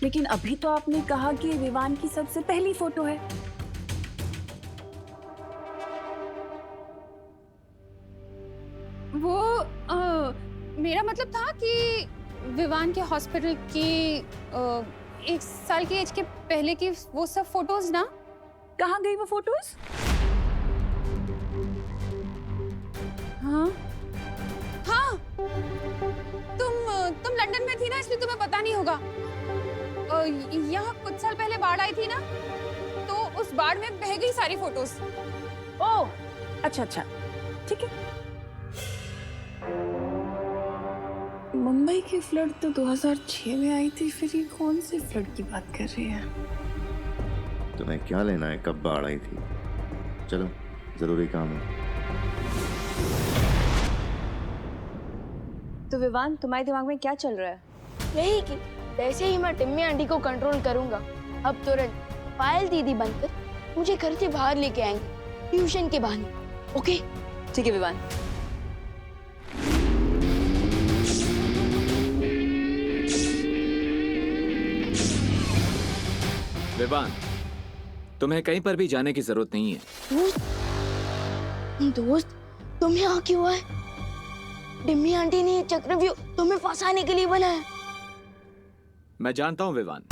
लेकिन अभी तो आपने कहा कि विवान की सबसे पहली फोटो है। वो मेरा मतलब था कि विवान के हॉस्पिटल की 1 साल की एज के पहले की वो सब फोटोज ना। कहाँ गई वो फोटोज? हाँ हाँ, तुम लंदन में थी ना, इसलिए तुम्हें पता नहीं होगा। यहाँ कुछ साल पहले बाढ़ आई थी ना, तो उस बाढ़ में बह गई सारी फोटोज। ओह, अच्छा अच्छा, ठीक है। मुंबई की फ्लड तो 2006 में आई थी, फिर ये कौन सी फ्लड की बात कर रही है? तुम्हें क्या लेना है कब बाढ़ आई थी? चलो, जरूरी काम है। तो विवान, तुम्हारे दिमाग में क्या चल रहा है? यही कि जैसे ही मैं टिम्मी आंटी को कंट्रोल करूंगा, अब तुरंत पायल दीदी बनकर मुझे घर से बाहर लेके आएंगे ट्यूशन के बहाने। ओके? ठीक है विवान। विवान, तुम्हें कहीं पर भी जाने की जरूरत नहीं है। दोस्त, तुम यहाँ क्यों आए? टिम्मी आंटी ने ये चक्रव्यूह तुम्हें फंसाने के लिए बनाया। मैं जानता हूँ विवान,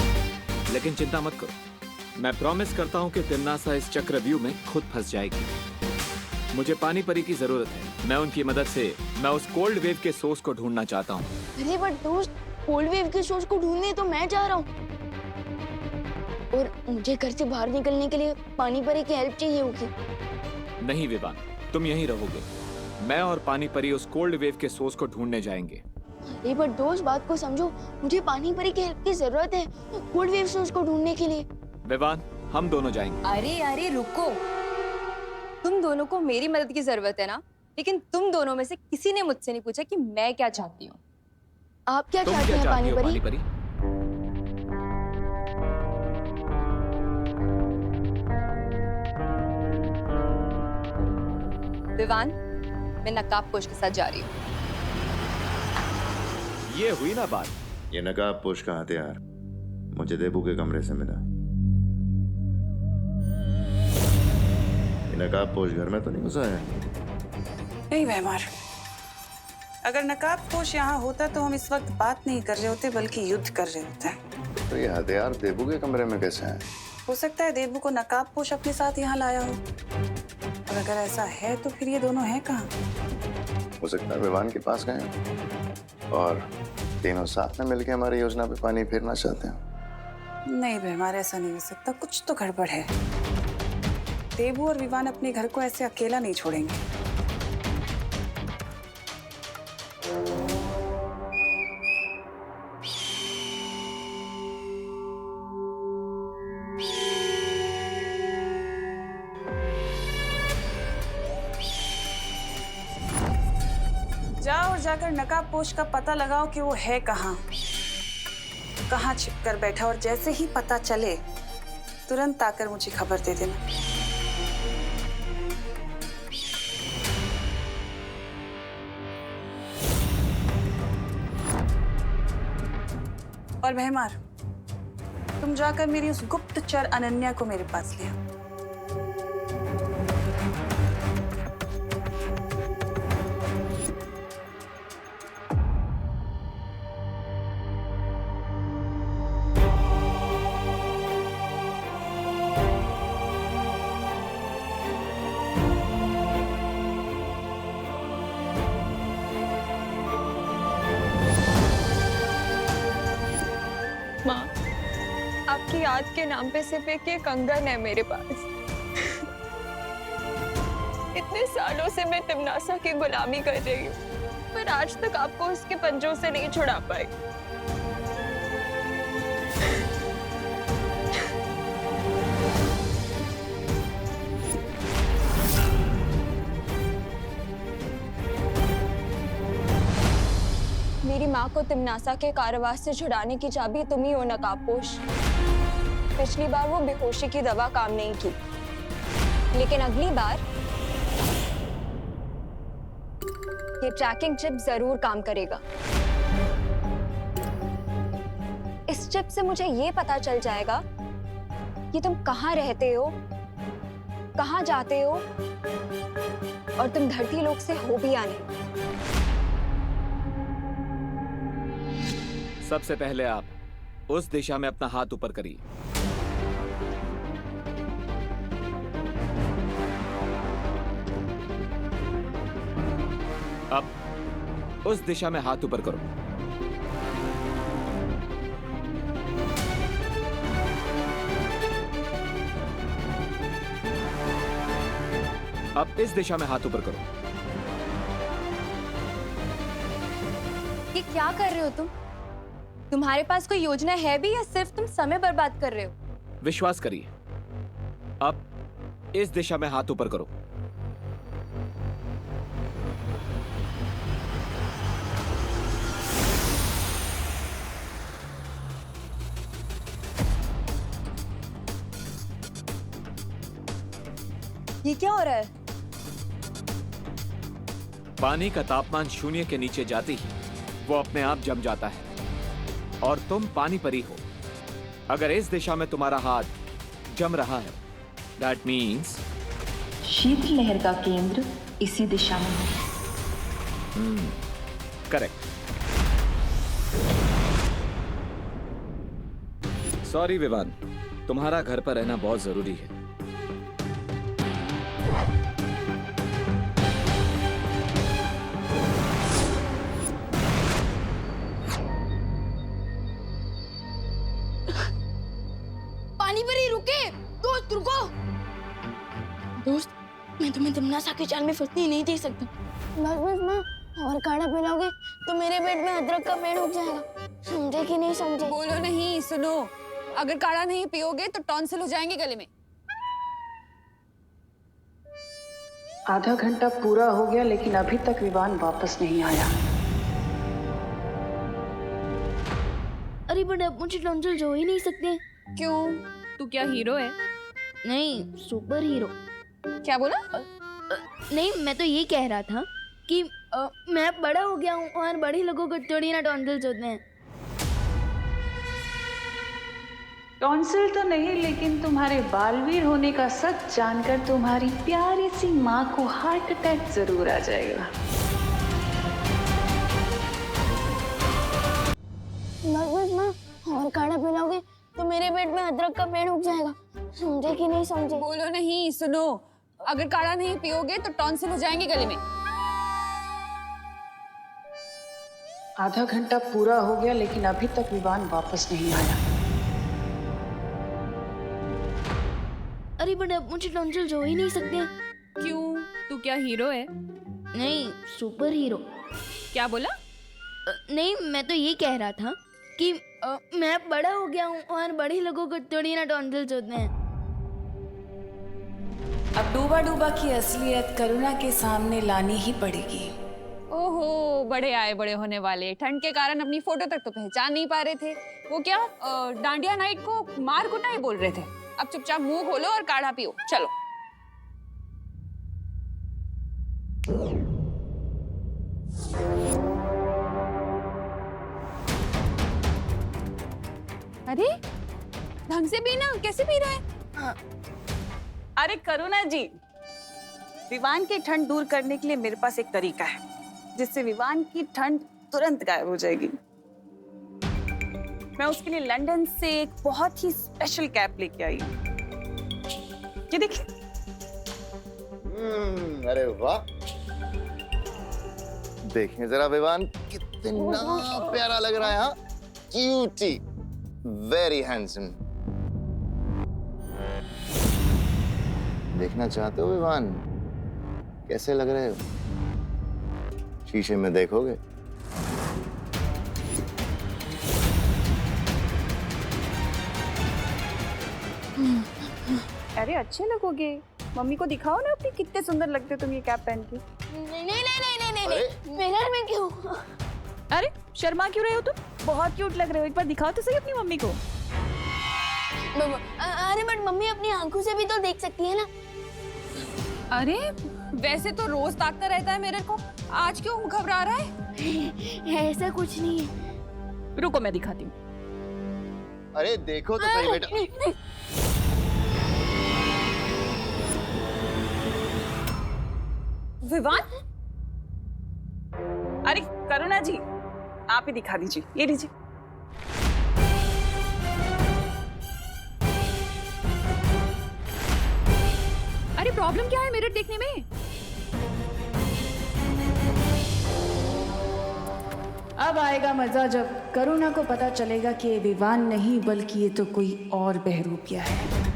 लेकिन चिंता मत करो। मैं प्रॉमिस करता हूँ कि तिम्नासा इस चक्रव्यूह में खुद फंस जाएगी। मुझे पानी परी की जरूरत है। मैं उनकी मदद से मैं उस कोल्ड वेव के सोर्स को ढूंढना चाहता हूँ। अरे बट दोस्त, कोल्ड वेव के सोर्स को ढूंढने तो मैं जा रहा हूँ, और मुझे घर से बाहर निकलने के लिए पानी परी की हेल्प चाहिए होगी। नहीं विवान, तुम यहीं रहोगे। मैं और पानी परी उस कोल्ड वेव के सोर्स को ढूंढने जाएंगे। अरे बट दोस्त, बात को समझो, मुझे पानी परी की हेल्प की जरूरत है कोल्ड वेव सोर्स को ढूंढने के लिए। विवान, हम दोनों जाएंगे। अरे अरे रुको, तुम दोनों को मेरी मदद की जरूरत है ना, लेकिन तुम दोनों में से किसी ने मुझसे नहीं पूछा कि मैं क्या चाहती हूँ। आप क्या तुम चाहते क्या हैं चाहती पानी हो परी? पानी परी? विवान, मैं नकाबपोश के साथ जा रही हूँ। ये हुई ना बात। ये नकाबपोश का हथियार मुझे देबू के कमरे से मिला। ये नकाबपोश घर में तो नहीं घुसा है? नहीं व्यवहार, अगर नकाबपोश यहाँ होता तो हम इस वक्त बात नहीं कर रहे होते, बल्कि युद्ध कर रहे होते। तो ये हथियार देबू के कमरे में कैसे है? हो सकता है देबू को नकाबपोश अपने साथ यहाँ लाया हो, और अगर ऐसा है तो फिर ये दोनों हैं कहाँ? हो सकता है विवान के पास गए हैं और तीनों साथ में मिलकर हमारी योजना पे पानी फेरना चाहते हैं। नहीं व्यवहार, ऐसा नहीं हो सकता, कुछ तो गड़बड़ है। देबू और विवान अपने घर को ऐसे अकेला नहीं छोड़ेंगे। जाओ और जाकर नकाबपोश का पता लगाओ कि वो है कहाँ छिप कर बैठा, और जैसे ही पता चले तुरंत आकर मुझे खबर दे देना। और भैमार, तुम जाकर मेरी उस गुप्तचर अनन्या को मेरे पास ले आओ। माँ, आपकी याद के नाम पे सिर्फ एक ये कंगन है मेरे पास। इतने सालों से मैं तिम्नासा की गुलामी कर रही हूँ, पर आज तक आपको उसके पंजों से नहीं छुड़ा पाई। मेरी माँ को तिम्नासा के कारावास से छुड़ाने की चाबी तुम ही हो नकाबपोश। पिछली बार वो बेहोशी की दवा काम नहीं की, लेकिन अगली बार ये ट्रैकिंग चिप जरूर काम करेगा। इस स्पेसशिप से मुझे ये पता चल जाएगा कि तुम कहाँ रहते हो, कहाँ जाते हो, और तुम धरती लोक से हो भी या नहीं। सबसे पहले आप उस दिशा में अपना हाथ ऊपर करिए। अब उस दिशा में हाथ ऊपर करो। अब इस दिशा में हाथ ऊपर करो। ये क्या कर रहे हो तुम? तुम्हारे पास कोई योजना है भी या सिर्फ तुम समय बर्बाद कर रहे हो? विश्वास करिए। अब इस दिशा में हाथ ऊपर करो। ये क्या हो रहा है? पानी का तापमान शून्य के नीचे जाते ही वो अपने आप जम जाता है और तुम पानी परी हो। अगर इस दिशा में तुम्हारा हाथ जम रहा है, दैट मीन्स शीतलहर का केंद्र इसी दिशा में है। करेक्ट। सॉरी विवान, तुम्हारा घर पर रहना बहुत जरूरी है। पानी परी रुके, दोस्त रुको। दोस्त, मैं तुम्हें तमन्ना की चाल में फंसने नहीं दे सकता। बस माँ, और काढ़ा पिलाओगे तो मेरे पेट में अदरक का पेड़ उग जाएगा। समझे कि नहीं समझे? बोलो नहीं, सुनो। अगर काढ़ा नहीं पियोगे तो टॉन्सिल हो जाएंगे गले में। आधा घंटा पूरा हो गया लेकिन अभी तक विवान वापस नहीं आया। अरे बट अब मुझे टॉन्सिल हो ही नहीं सकते। क्यों? तू क्या हीरो है? नहीं, सुपर हीरो। क्या बोला? नहीं, मैं तो ये कह रहा था कि मैं बड़ा हो गया हूँ और बड़े लोगों को थोड़ी ना टॉन्सिल्स होते हैं। टॉन्सिल तो नहीं, लेकिन तुम्हारे बालवीर होने का सच जानकर तुम्हारी प्यारी सी माँ को हार्ट अटैक जरूर आ जाएगा। बस माँ, और काढ़ा पिलाओगे तो मेरे पेट में अदरक का पेड़ उग जाएगा। समझे कि नहीं समझे? बोलो नहीं, सुनो। अगर काढ़ा नहीं पियोगे तो टॉन्सिल हो जाएंगे गले में। आधा घंटा पूरा हो गया लेकिन अभी तक विवान वापस नहीं आया। अरे बट अब मुझे टॉन्सिल्स हो ही नहीं सकते। क्यों? तू क्या हीरो है? नहीं, सुपर हीरो। क्या बोला? नहीं, मैं तो ये कह रहा था कि मैं बड़ा हो गया हूँ और बड़े लोगों को थोड़ी ना टॉन्सिल्स होते हैं। अब डूबा डूबा की असलियत करुणा के सामने लानी ही पड़ेगी। ओहो, बड़े आए बड़े होने वाले। ठंड के कारण अपनी फोटो तक तो पहचान नहीं पा रहे थे। वो क्या डांडिया नाइट को मार कुटाई बोल रहे थे। अब चुपचाप मुंह खोलो और काढ़ा पियो। चलो। अरे ढंग से पीना, कैसे पी रहा है? अरे करुणा जी, विवान की ठंड दूर करने के लिए मेरे पास एक तरीका है जिससे विवान की ठंड तुरंत गायब हो जाएगी। मैं उसके लिए लंदन से एक बहुत ही स्पेशल कैप लेके आई हूँ। ये देखिए। अरे वाह, देखिए जरा विवान कितना प्यारा लग रहा है। हाँ, क्यूटी, वेरी हैंडसम। देखना चाहते हो विवान कैसे लग रहे हो? शीशे में देखोगे? अरे अच्छे लगोगे। मम्मी को दिखाओ ना अपनी, कितने सुंदर लगते हो तुम ये कैप पहन के। नहीं नहीं नहीं नहीं नहीं, मिरर में क्यों? अरे शर्मा क्यों रहे हो तुम? बहुत क्यूट लग रहे हो। एक बार दिखाओ तो सही अपनी मम्मी को। अरे बट मम्मी अपनी आंखों से भी तो देख सकती है ना। अरे वैसे तो रोज ताकता रहता है मिरर को, आज क्यों घबरा रहा है? ऐसा कुछ नहीं है। रुको मैं दिखाती हूँ। अरे देखो तो सही बेटा। विवान, अरे करुणा जी, आप ही दिखा दीजिए, ये लीजिए। अरे प्रॉब्लम क्या है मिरर देखने में? अब आएगा मजा जब करुणा को पता चलेगा कि ये विवान नहीं बल्कि ये तो कोई और बहरूपिया है।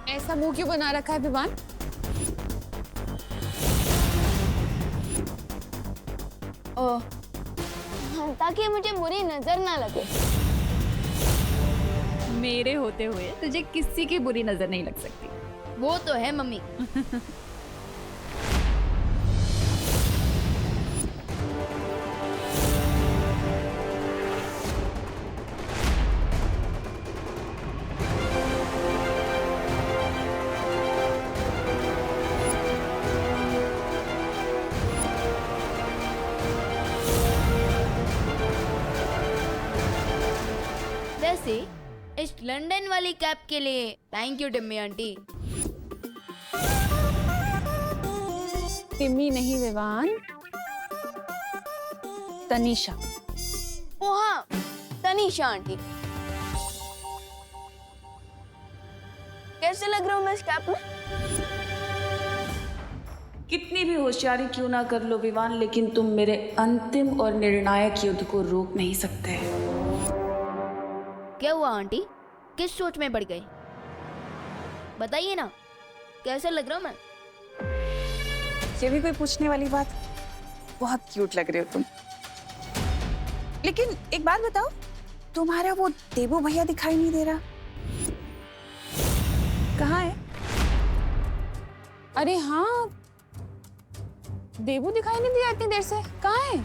ऐसा मुंह क्यों बना रखा है विवान? ताकि मुझे बुरी नजर ना लगे। मेरे होते हुए तुझे किसी की बुरी नजर नहीं लग सकती। वो तो है मम्मी। वैसे इस लंदन वाली कैप के लिए thank you Timmy aunty. Timmy नहीं विवान, तनीषा। ओ हाँ, तनीषा आंटी। कैसे लग रहा हूँ मैं इस कैप में? कितनी भी होशियारी क्यों ना कर लो विवान, लेकिन तुम मेरे अंतिम और निर्णायक युद्ध को रोक नहीं सकते। क्या हुआ आंटी? किस सोच में पड़ गई? बताइए ना, कैसे लग रहा हूँ मैं? ये भी कोई पूछने वाली बात? बहुत क्यूट लग रहे हो तुम। लेकिन एक बात बताओ, तुम्हारा वो देबू भैया दिखाई नहीं दे रहा, कहाँ है? अरे हाँ, देबू दिखाई नहीं दिया इतनी देर से, कहाँ है?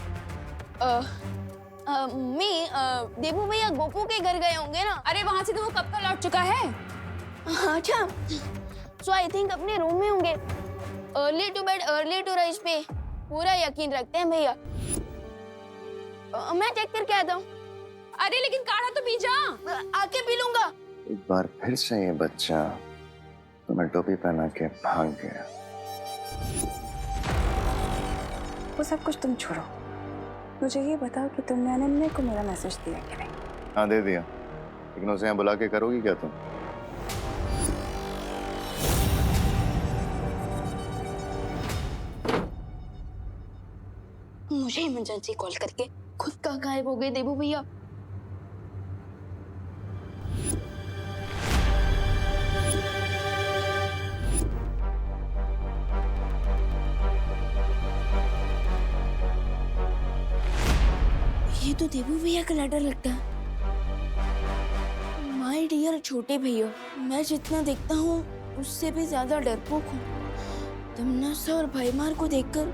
देबू भैया गोपू के घर गए होंगे ना। अरे वहां से तो वो कब का लौट चुका है। अच्छा, सो आई थिंक अपने रूम में होंगे। Early to bed early to rise पे पूरा यकीन रखते हैं भैया। मैं चेक करके आता हूँ। अरे लेकिन काढ़ा तो पी जा। आके पी लूंगा। एक बार फिर से ये बच्चा तुम्हें टोपी पहना के भाग गया। वो सब कुछ तुम छोड़ो, मुझे ये बताओ कि तुमने अनन्या को मेरा मैसेज दिया कि नहीं? हाँ दे दिया, लेकिन उसे यहाँ बुला के करोगी क्या तुम? मुझे इमरजेंसी कॉल करके खुद का गायब हो गए देबू भैया। ये तो देबू भैया का लेटर लगता है। माय डियर छोटे भैया, मैं जितना देखता हूँ उससे भी ज्यादा डरपोक हूँ। तमन्ना और भाईमार को देखकर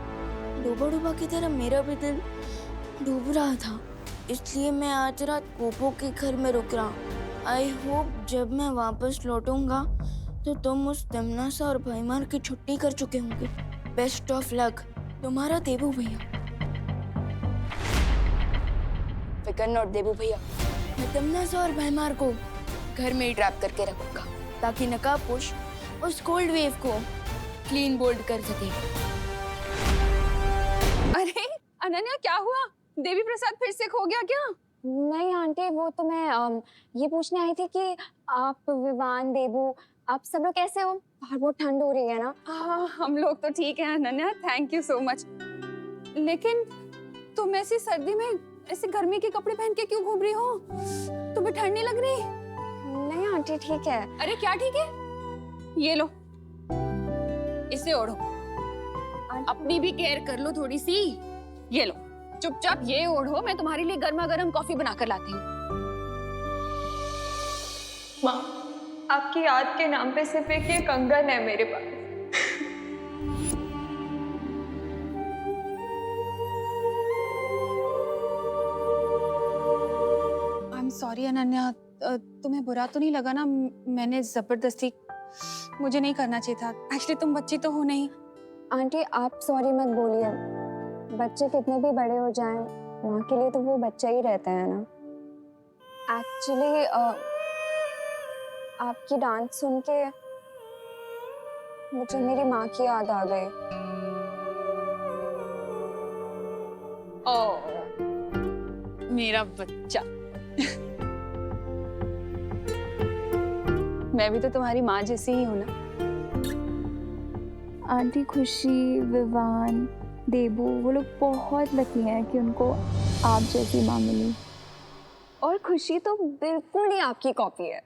डूबा डूबा की तरह मेरा भी दिल डूब रहा था, इसलिए मैं आज रात गोपो के घर में रुक रहा हूँ। आई होप जब मैं वापस लौटूंगा तो तुम उस तमन्ना और भाईमार की छुट्टी कर चुके होंगे। बेस्ट ऑफ लक, तुम्हारा देबू भैया। फिकर नॉट देबू भैया, मैं तमन्ना और भाईमार को घर में ही ट्रैप करके रखूंगा ताकि नकाबपोश उस कोल्ड वेव को क्लीन बोल्ड कर सके। अरे अनन्या, क्या हुआ? देवी प्रसाद फिर से खो गया क्या? नहीं आंटी, वो तो मैं ये पूछने आई थी कि आप विवान देबू आप सब लोग कैसे हो? बाहर बहुत ठंड हो रही है ना। हाँ, हम लोग तो ठीक हैं Ananya, thank you so much. लेकिन तुम ऐसी सर्दी में ऐसे गर्मी के कपड़े पहन के क्यों घूम रही हो? तुम्हें ठंड नहीं लग रही? नहीं आंटी ठीक है। अरे क्या ठीक है? ये लो, इसे ओढ़ो, अपनी भी केयर कर लो थोड़ी सी। ये लो, चुपचाप ये ओढ़ो, मैं तुम्हारे लिए गर्मा गर्म कॉफी बनाकर लाती हूँ। माँ, आपकी याद के नाम पे सिर्फ एक ये कंगन है मेरे पास। आई एम सॉरी अनन्या, तुम्हें बुरा तो नहीं लगा ना? मैंने जबरदस्ती, मुझे नहीं करना चाहिए था। एक्चुअली तुम बच्ची तो हो नहीं। आंटी, आप सॉरी मत बोलिए। बच्चे कितने भी बड़े हो जाएं, माँ के लिए तो वो बच्चा ही रहता है ना। एक्चुअली आपकी डांस सुन के मुझे मेरी माँ की याद आ गई। ओ मेरा बच्चा। मैं भी तो तुम्हारी माँ जैसी ही हूँ ना। आंटी खुशी, विवान, देबू, वो लोग बहुत लकी हैं कि उनको आप जैसी माँ मिली। और खुशी तो बिल्कुल ही आपकी कॉपी है,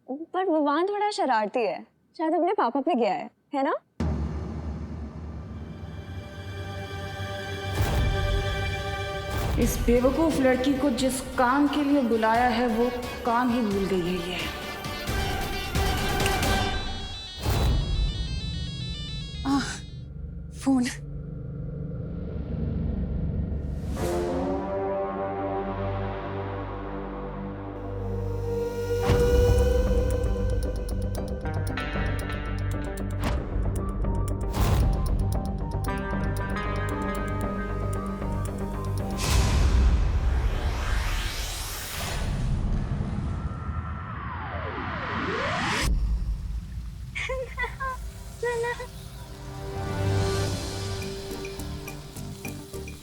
पर विवान थोड़ा शरारती है, शायद अपने पापा पे गया है ना? इस बेवकूफ लड़की को जिस काम के लिए बुलाया है वो काम ही भूल गई है ये। फोन।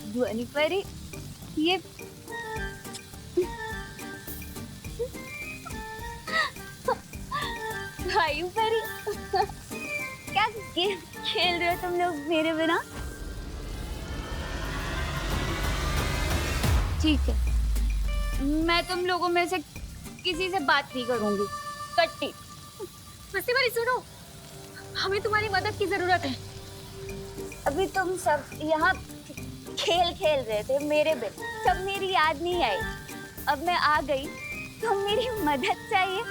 ध्वनि परी, ये भाई परी, क्या गेम खेल रहे हो तुम लोग मेरे बिना? ठीक है, मैं तुम लोगों में से किसी से बात नहीं करूंगी। कट्टी। मस्ती परी सुनो, हमें तुम्हारी मदद की जरूरत है। अभी तुम सब यहाँ खेल खेल रहे थे मेरे बिन, तब मेरी याद नहीं आई। अब मैं आ गई तो मेरी मदद चाहिए।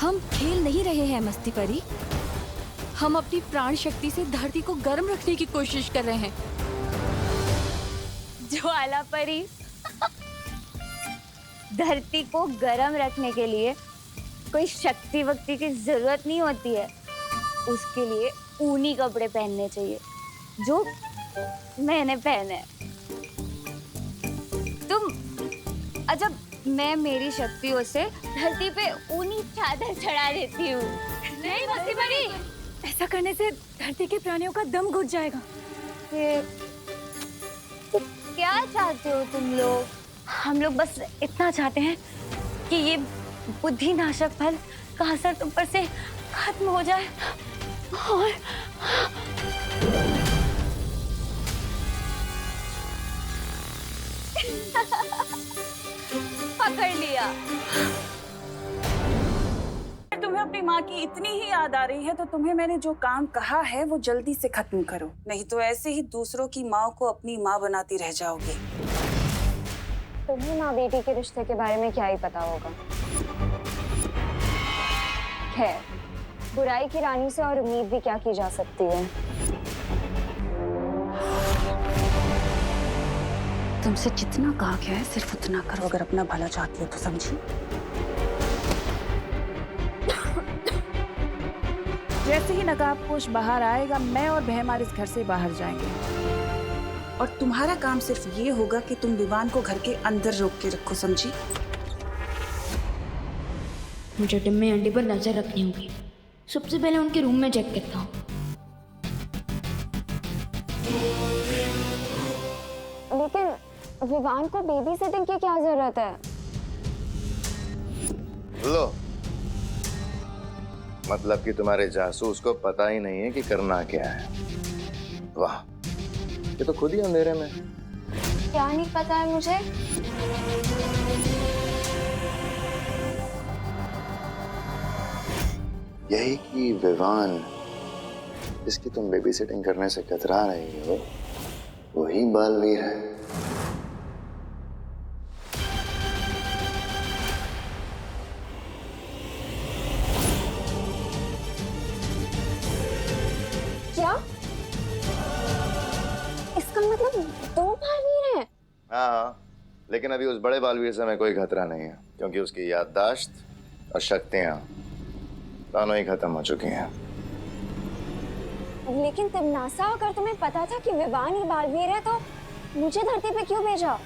हम खेल नहीं रहे हैं मस्ती परी, हम अपनी प्राण शक्ति से धरती को गर्म रखने की कोशिश कर रहे हैं। ज्वाला परी, धरती को गर्म रखने के लिए कोई शक्ति वक्ति की जरूरत नहीं होती है। उसके लिए ऊनी कपड़े पहनने चाहिए, जो मैंने पहने। तुम अजब, मैं मेरी शक्तियों से धरती पे ऊनी चादर चढ़ा देती हूँ। नहीं मस्ती परी, ऐसा करने से धरती के प्राणियों का दम घुट जाएगा। तो क्या चाहते हो तुम लोग? हम लोग बस इतना चाहते हैं कि ये बुद्धिनाशक फल का असर तुम पर से खत्म हो जाए। और पकड़ लिया। तुम्हें अपनी माँ की इतनी ही याद आ रही है तो तुम्हें मैंने जो काम कहा है वो जल्दी से खत्म करो, नहीं तो ऐसे ही दूसरों की माँ को अपनी माँ बनाती रह जाओगी। तुम्हें माँ बेटी के रिश्ते के बारे में क्या ही पता होगा। खैर, बुराई की रानी से और उम्मीद भी क्या की जा सकती है। तुमसे जितना कहा गया है सिर्फ उतना करो, अगर अपना भला चाहती हो तो, समझी? जैसे ही नकाबपोश बाहर आएगा, मैं और बहमार इस घर से बाहर जाएंगे और तुम्हारा काम सिर्फ ये होगा कि तुम विवान को घर के अंदर रोक के रखो, समझी? मुझे टिम्मी आंटी पर नजर रखनी होगी। सबसे पहले उनके रूम में चेक करता हूँ। लेकिन विवान को बेबी सिटिंग की क्या जरूरत है? लो, मतलब कि तुम्हारे जासूस को पता ही नहीं है कि करना क्या है। वाह, ये तो खुद ही अंधेरे में। क्या नहीं पता है मुझे? यही कि विवान, जिसकी तुम बेबी सिटिंग करने से कतरा रही हो, वही बालवीर है। हाँ, लेकिन अभी उस बड़े बालवीर से हमें कोई खतरा नहीं है, क्योंकि उसकी याददाश्त और शक्तियाँ दोनों ही खत्म हो चुकी हैं। लेकिन तब नासा, अगर तुम्हें पता था कि विवान ही बालवीर है तो मुझे धरती पे क्यों भेजा?